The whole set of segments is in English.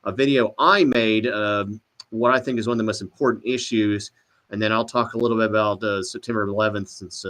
a video I made, what I think is one of the most important issues, and then I'll talk a little bit about September 11th, since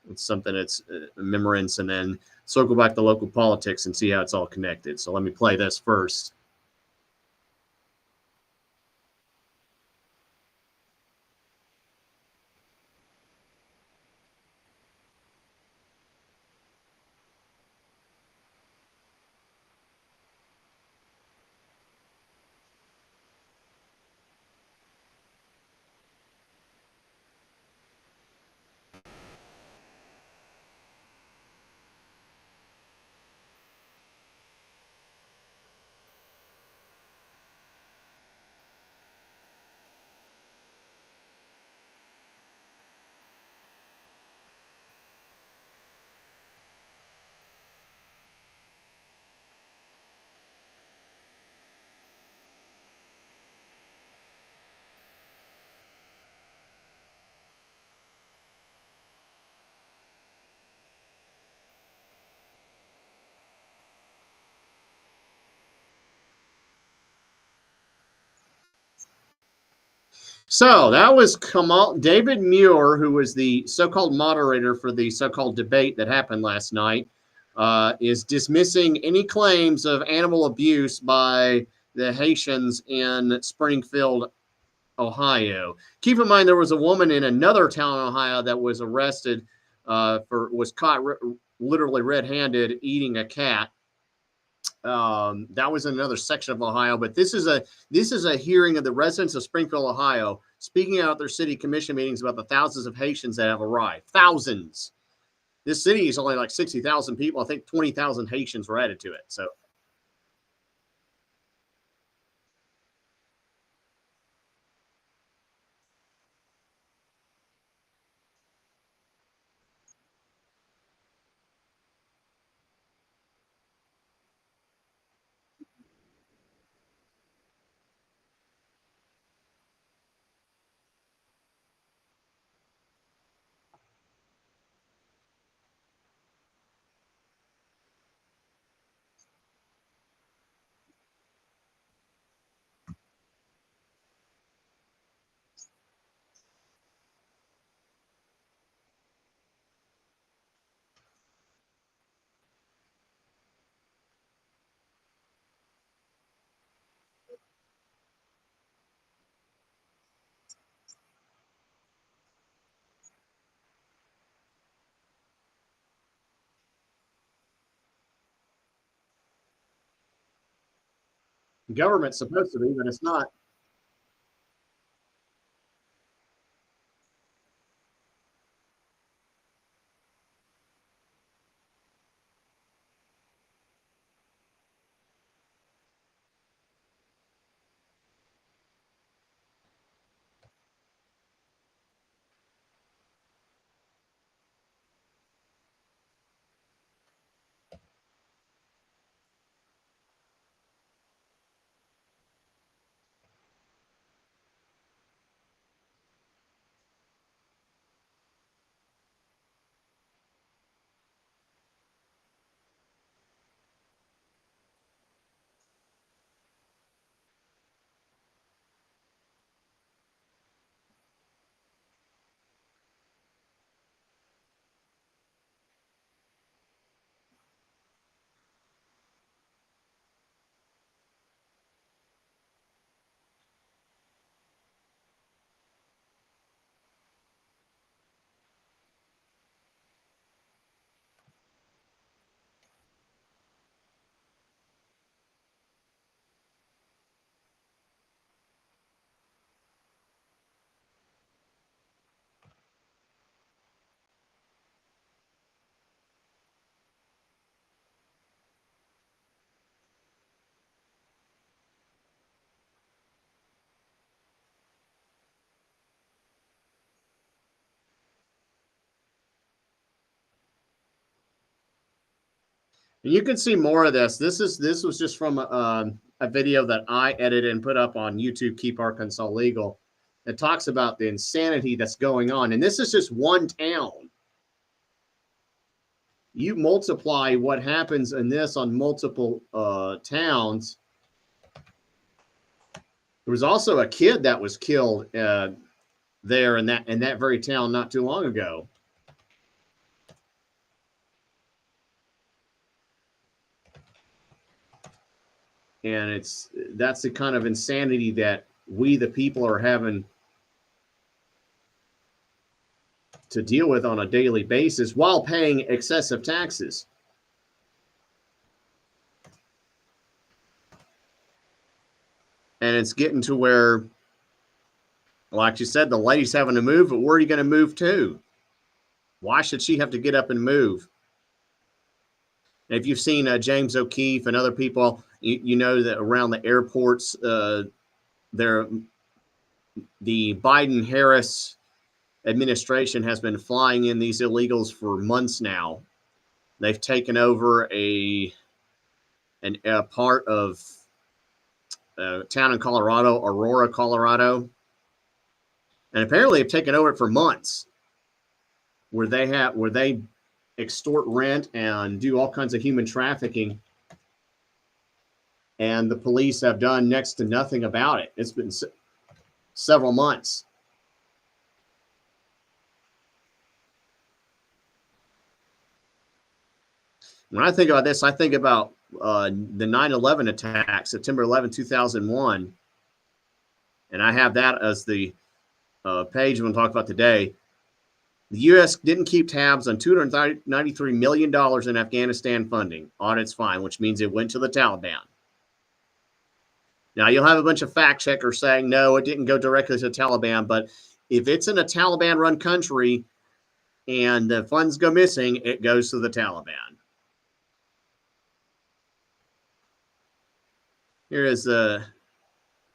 it's something that's remembrance, and then circle back to local politics and see how it's all connected. So let me play this first. So that was David Muir, who was the so-called moderator for the so-called debate that happened last night, is dismissing any claims of animal abuse by the Haitians in Springfield, Ohio. Keep in mind, there was a woman in another town in Ohio that was arrested was caught literally red-handed eating a cat. That was another section of Ohio, but this is a hearing of the residents of Springfield, Ohio, speaking out at their city commission meetings about the thousands of Haitians that have arrived. Thousands. This city is only like 60,000 people. I think 20,000 Haitians were added to it. So. Government's supposed to be, but it's not. You can see more of this. This was just from a video that I edited and put up on YouTube. Keep Arkansas Legal. It talks about the insanity that's going on, and this is just one town. You multiply what happens in this on multiple towns, There was also a kid that was killed there in that very town not too long ago. And that's the kind of insanity that we, the people, are having to deal with on a daily basis while paying excessive taxes. And it's getting to where, like you said, the lady's having to move, but where are you going to move to? Why should she have to get up and move? And if you've seen James O'Keefe and other people, you know that around the airports, the Biden-Harris administration has been flying in these illegals for months now. They've taken over a part of a town in Colorado, Aurora, Colorado, and apparently have taken over it for months, where they extort rent and do all kinds of human trafficking, and the police have done next to nothing about it. It's been several months. When I think about this, I think about the 9/11 attack, September 11, 2001, and I have that as the page we'll talk about today. The U.S. didn't keep tabs on $293 million in Afghanistan funding. Audits fine, which means it went to the Taliban. Now, you'll have a bunch of fact checkers saying, no, it didn't go directly to the Taliban, but if it's in a Taliban-run country and the funds go missing, it goes to the Taliban. Here is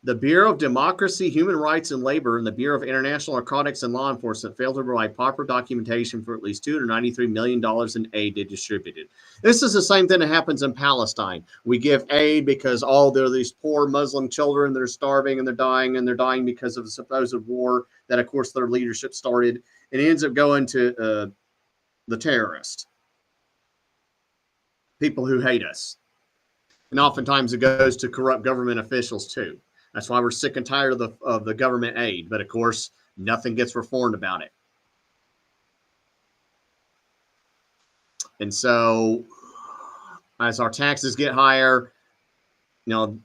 the Bureau of Democracy, Human Rights, and Labor and the Bureau of International Narcotics and Law Enforcement failed to provide proper documentation for at least $293 million in aid they distributed. This is the same thing that happens in Palestine. We give aid because, there are these poor Muslim children that are starving and they're dying because of the supposed war that, of course, their leadership started. And it ends up going to the terrorists, people who hate us. And oftentimes it goes to corrupt government officials, too. That's why we're sick and tired of the government aid. But, of course, nothing gets reformed about it. And so as our taxes get higher, some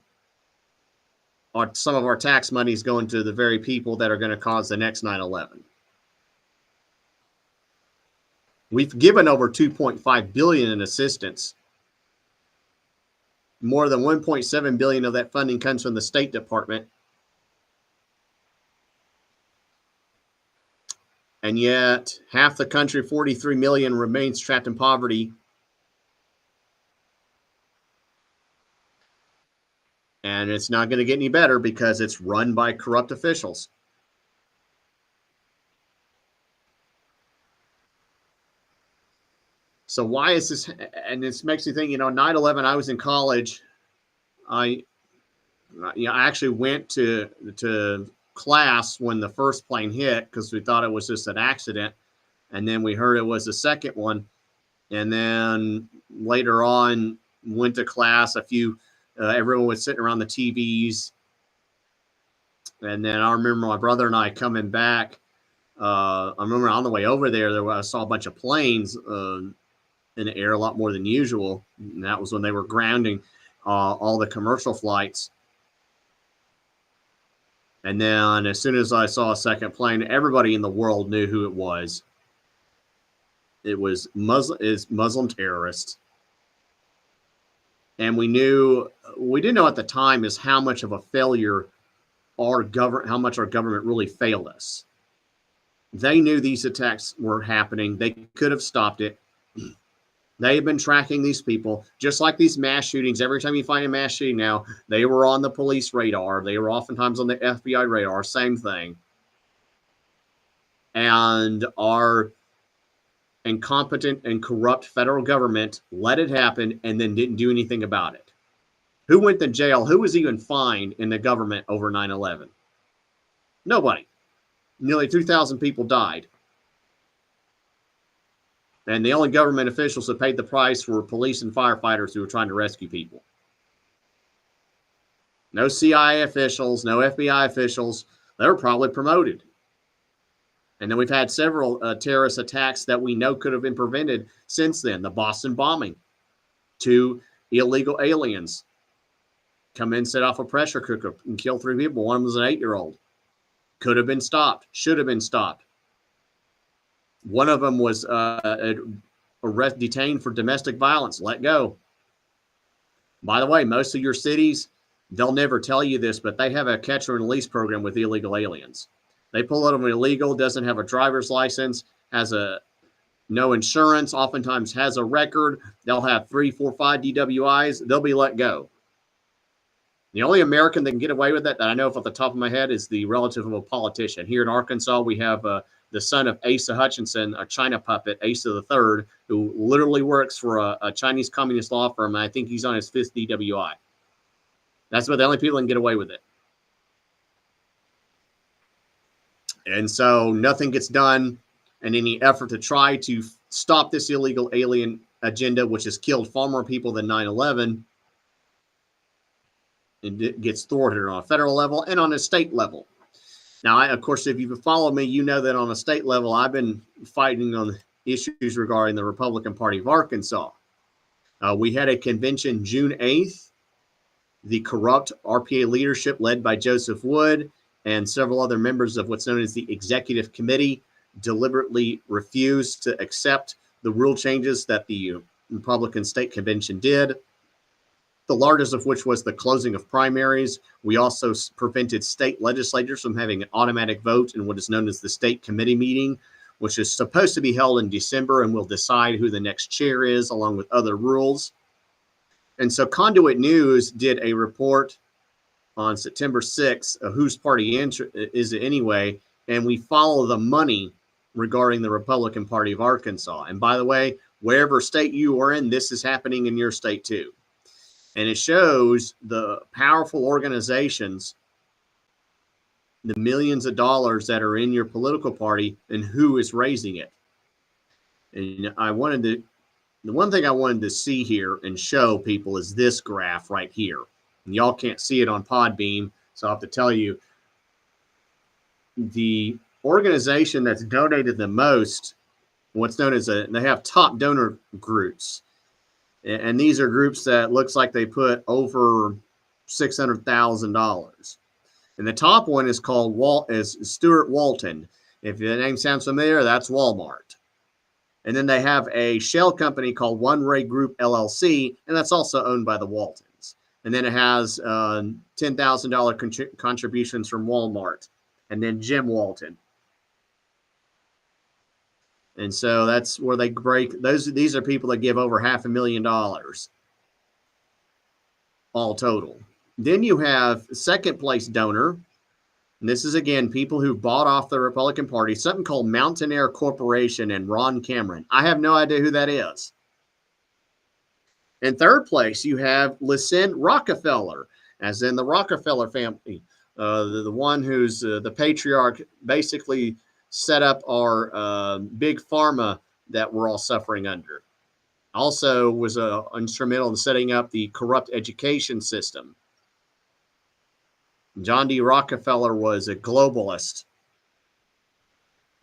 of our tax money is going to the very people that are going to cause the next 9/11. We've given over $2.5 billion in assistance. More than $1.7 billion of that funding comes from the State Department. And yet, half the country, 43 million, remains trapped in poverty. And it's not going to get any better because it's run by corrupt officials. So why is this? And this makes me think, 9/11, I was in college. I actually went to class when the first plane hit because we thought it was just an accident. And then we heard it was the second one. And then later on, went to class. Everyone was sitting around the TVs. And then I remember my brother and I coming back. I remember on the way over there, I saw a bunch of planes in the air, a lot more than usual. And that was when they were grounding all the commercial flights. And then as soon as I saw a second plane, everybody in the world knew who it was. It was Muslim terrorists. And we didn't know at the time is how much of a failure how much our government really failed us. They knew these attacks were happening. They could have stopped it. They have been tracking these people, just like these mass shootings. Every time you find a mass shooting now, they were on the police radar. They were oftentimes on the FBI radar, same thing. And our incompetent and corrupt federal government let it happen and then didn't do anything about it. Who went to jail? Who was even fined in the government over 9/11? Nobody. Nearly 2,000 people died. And the only government officials that paid the price were police and firefighters who were trying to rescue people. No CIA officials, no FBI officials. They were probably promoted. And then we've had several terrorist attacks that we know could have been prevented since then. The Boston bombing, 2 illegal aliens come in, set off a pressure cooker, and kill 3 people. One was an 8-year-old. Could have been stopped. Should have been stopped. One of them was detained for domestic violence. Let go. By the way, most of your cities, they'll never tell you this, but they have a catch and release program with illegal aliens. They pull out of an illegal, doesn't have a driver's license, has no insurance, oftentimes has a record. They'll have 3, 4, 5 DWIs. They'll be let go. The only American that can get away with that I know off the top of my head is the relative of a politician. Here in Arkansas, we have the son of Asa Hutchinson, a China puppet, Asa the Third, who literally works for a Chinese communist law firm. And I think he's on his 5th DWI. That's about the only people that can get away with it. And so nothing gets done in any effort to try to stop this illegal alien agenda, which has killed far more people than 9/11. It gets thwarted on a federal level and on a state level. Now, of course, if you've followed me, you know that on a state level, I've been fighting on issues regarding the Republican Party of Arkansas. We had a convention June 8th. The corrupt RPA leadership led by Joseph Wood and several other members of what's known as the executive committee deliberately refused to accept the rule changes that the Republican state convention did, the largest of which was the closing of primaries. We also prevented state legislators from having an automatic vote in what is known as the state committee meeting, which is supposed to be held in December and will decide who the next chair is, along with other rules. And so Conduit News did a report on September 6th of whose party is it anyway, and we follow the money regarding the Republican Party of Arkansas. And by the way, wherever state you are in, this is happening in your state too. And it shows the powerful organizations, the millions of dollars that are in your political party and who is raising it. And the one thing I wanted to see here and show people is this graph right here. And y'all can't see it on Podbeam, so I'll have to tell you. The organization that's donated the most, what's known as they have top donor groups. And these are groups that looks like they put over $600,000. And the top one is called Stuart Walton. If the name sounds familiar, that's Walmart. And then they have a shell company called One Ray Group LLC, and that's also owned by the Waltons. And then it has $10,000 contributions from Walmart, and then Jim Walton. And so that's where they break those. These are people that give over $500,000 all total. Then you have second place donor. And this is, again, people who bought off the Republican Party, something called Mountaineer Corporation and Ron Cameron. I have no idea who that is. In third place, you have Lysen Rockefeller, as in the Rockefeller family, the one who's the patriarch, basically set up our big pharma that we're all suffering under. Also was instrumental in setting up the corrupt education system. John D. Rockefeller was a globalist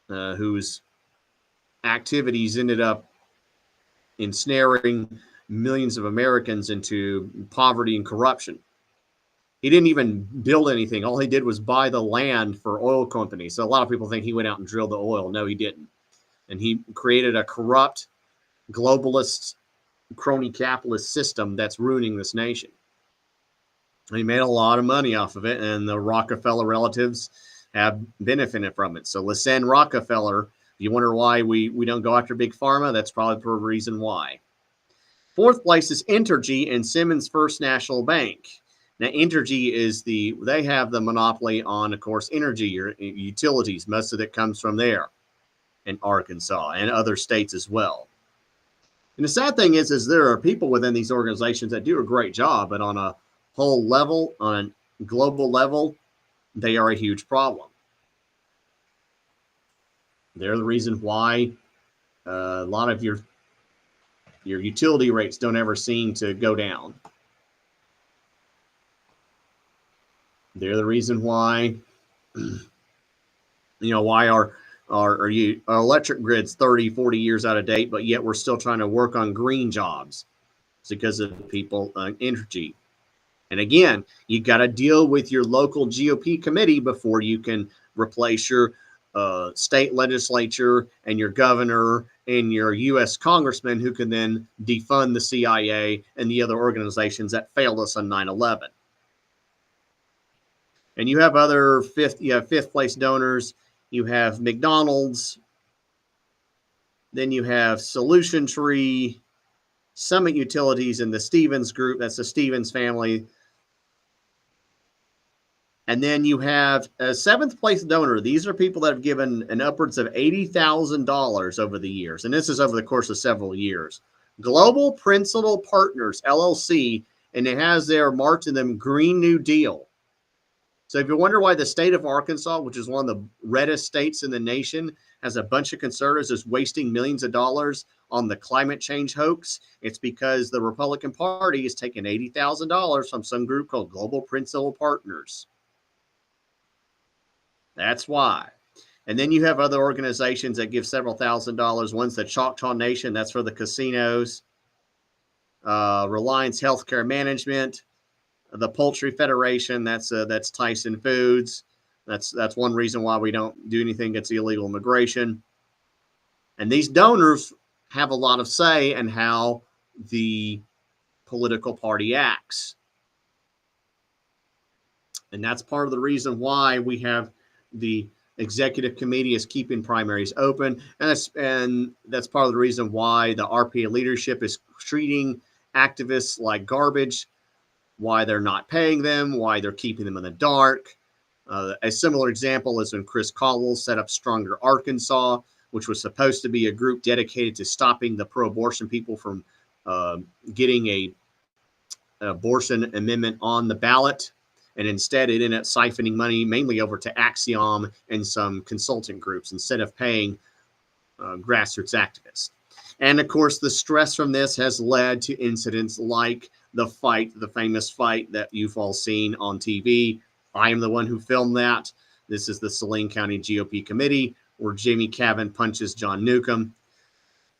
whose activities ended up ensnaring millions of Americans into poverty and corruption. He didn't even build anything. All he did was buy the land for oil companies. So a lot of people think he went out and drilled the oil. No, he didn't. And he created a corrupt, globalist, crony capitalist system that's ruining this nation. And he made a lot of money off of it, and the Rockefeller relatives have benefited from it. So Lysen Rockefeller, if you wonder why we don't go after Big Pharma, that's probably the reason why. Fourth place is Entergy and Simmons First National Bank. Now, Entergy they have the monopoly on, of course, energy, your utilities. Most of it comes from there in Arkansas and other states as well. And the sad thing is there are people within these organizations that do a great job, but on a whole level, on a global level, they are a huge problem. They're the reason why a lot of your utility rates don't ever seem to go down. They're the reason why, why our electric grid's 30, 40 years out of date, but yet we're still trying to work on green jobs. It's because of people energy. And again, you got to deal with your local GOP committee before you can replace your state legislature and your governor and your U.S. congressman, who can then defund the CIA and the other organizations that failed us on 9/11. And you have other fifth place donors. You have McDonald's. Then you have Solution Tree, Summit Utilities, and the Stevens Group. That's the Stevens family. And then you have a seventh place donor. These are people that have given an upwards of $80,000 over the years. And this is over the course of several years. Global Principal Partners, LLC, and it has there marked in them Green New Deal. So if you wonder why the state of Arkansas, which is one of the reddest states in the nation, has a bunch of conservatives that's wasting millions of dollars on the climate change hoax, it's because the Republican Party is taking $80,000 from some group called Global Principal Partners. That's why. And then you have other organizations that give several $1,000s. One's the Choctaw Nation. That's for the casinos. Reliance Healthcare Management. The Poultry Federation. That's Tyson Foods. That's one reason why we don't do anything against illegal immigration. And these donors have a lot of say in how the political party acts. And that's part of the reason why we have the executive committee is keeping primaries open. And that's part of the reason why the RPA leadership is treating activists like garbage, why they're not paying them, why they're keeping them in the dark. A similar example is when Chris Caldwell set up Stronger Arkansas, which was supposed to be a group dedicated to stopping the pro-abortion people from getting an abortion amendment on the ballot. And instead, it ended up siphoning money mainly over to Axiom and some consultant groups instead of paying grassroots activists. And of course, the stress from this has led to incidents like the famous fight that you've all seen on TV. I am the one who filmed that. This is the Saline County GOP committee where Jamie Cavan punches John Newcomb.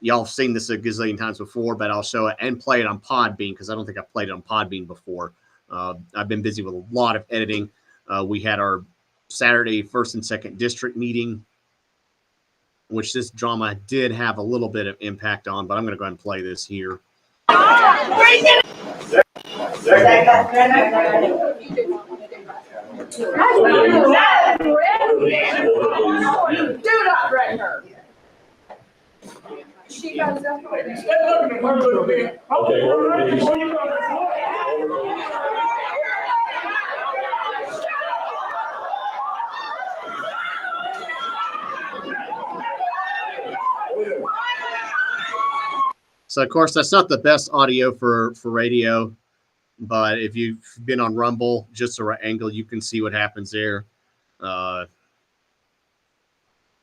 Y'all have seen this a gazillion times before, but I'll show it and play it on Podbean because I don't think I've played it on Podbean before. I've been busy with a lot of editing. We had our Saturday 1st and 2nd district meeting, which this drama did have a little bit of impact on, but I'm going to go ahead and play this here. Do not threaten her. She got So, of course, that's not the best audio for radio, but if you've been on Rumble, just the right angle, you can see what happens there.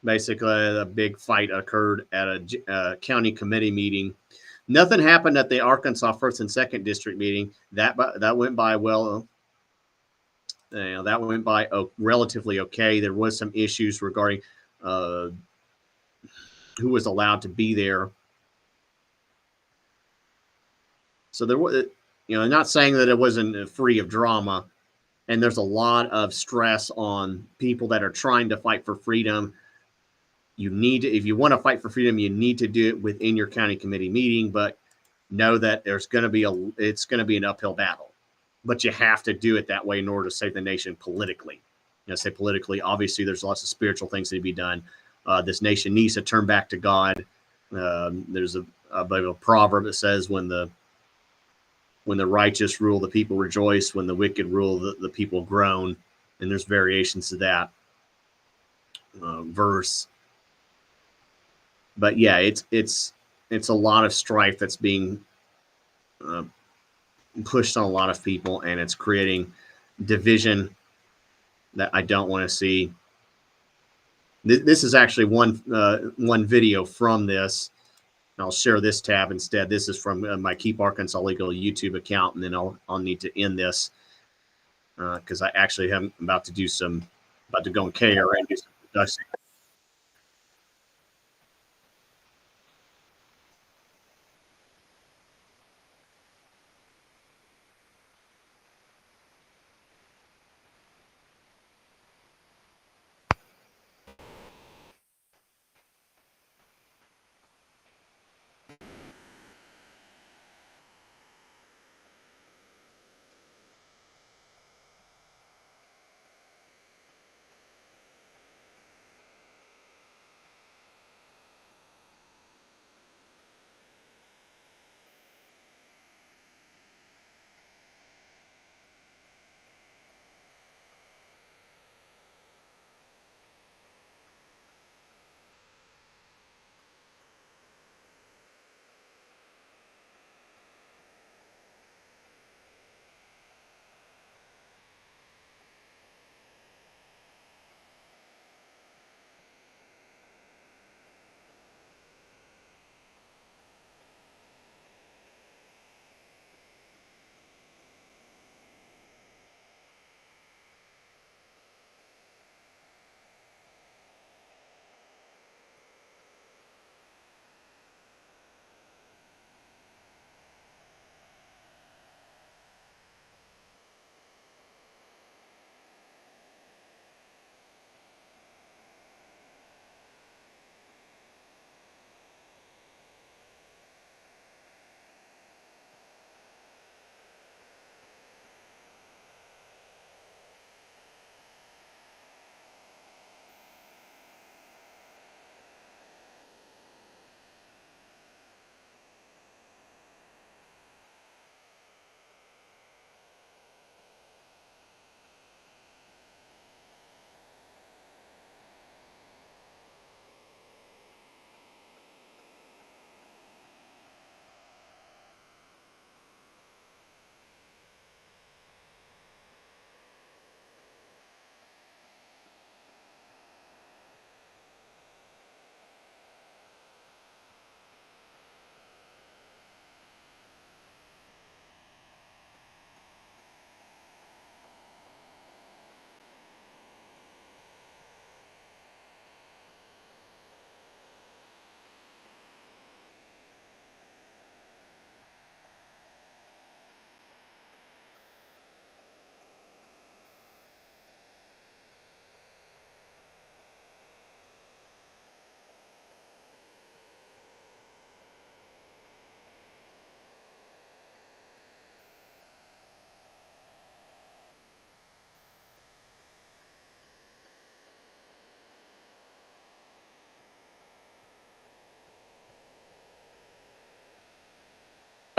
Basically, a big fight occurred at a county committee meeting. Nothing happened at the Arkansas 1st and 2nd district meeting. That went by well. That went by relatively okay. There was some issues regarding who was allowed to be there. So there was, not saying that it wasn't free of drama, and there's a lot of stress on people that are trying to fight for freedom. If you want to fight for freedom, you need to do it within your county committee meeting, but know that it's going to be an uphill battle. But you have to do it that way in order to save the nation politically. Say politically, obviously there's lots of spiritual things to be done. This nation needs to turn back to God. There's a proverb that says when the righteous rule, the people rejoice. When the wicked rule, the people groan. And there's variations to that verse. But yeah, it's a lot of strife that's being pushed on a lot of people, and it's creating division that I don't want to see. This is actually one video from this. I'll share this tab instead. This is from my Keep Arkansas Legal YouTube account, and then I'll need to end this. because I actually am about to go on KRA and do some production.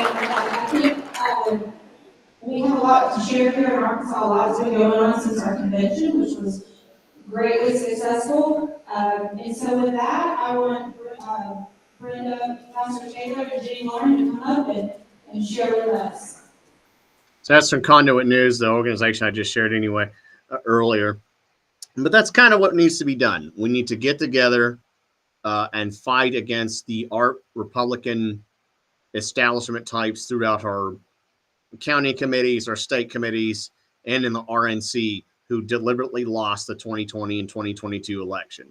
I think we have a lot to share here in Arkansas. A lot's been going on since our convention, which was greatly successful. And so with that, I want Brenda, Pastor Taylor, and Jenny Lauren to come up and share with us. So that's from Conduit News, the organization I just shared anyway earlier. But that's kind of what needs to be done. We need to get together and fight against the art Republican establishment types throughout our county committees, our state committees, and in the RNC who deliberately lost the 2020 and 2022 election.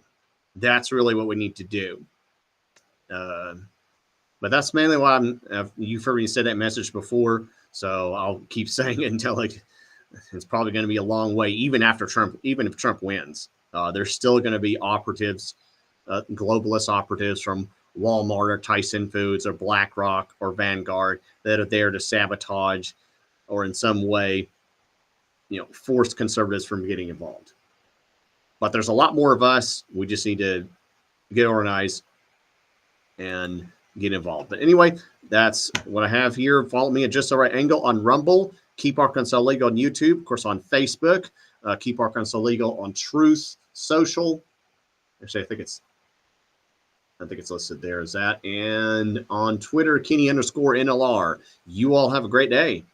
That's really what we need to do. But that's mainly why you've heard me say that message before, so I'll keep saying it until it's probably going to be a long way, even after Trump, even if Trump wins. There's still going to be operatives, globalist operatives from Walmart or Tyson Foods or BlackRock or Vanguard that are there to sabotage or in some way, force conservatives from getting involved. But there's a lot more of us. We just need to get organized and get involved. But anyway, that's what I have here. Follow me at Just the Right Angle on Rumble. Keep Arkansas Legal on YouTube. Of course, on Facebook. Keep Arkansas Legal on Truth Social. Actually, I think it's listed there as that. And on Twitter, Kenny_NLR. You all have a great day.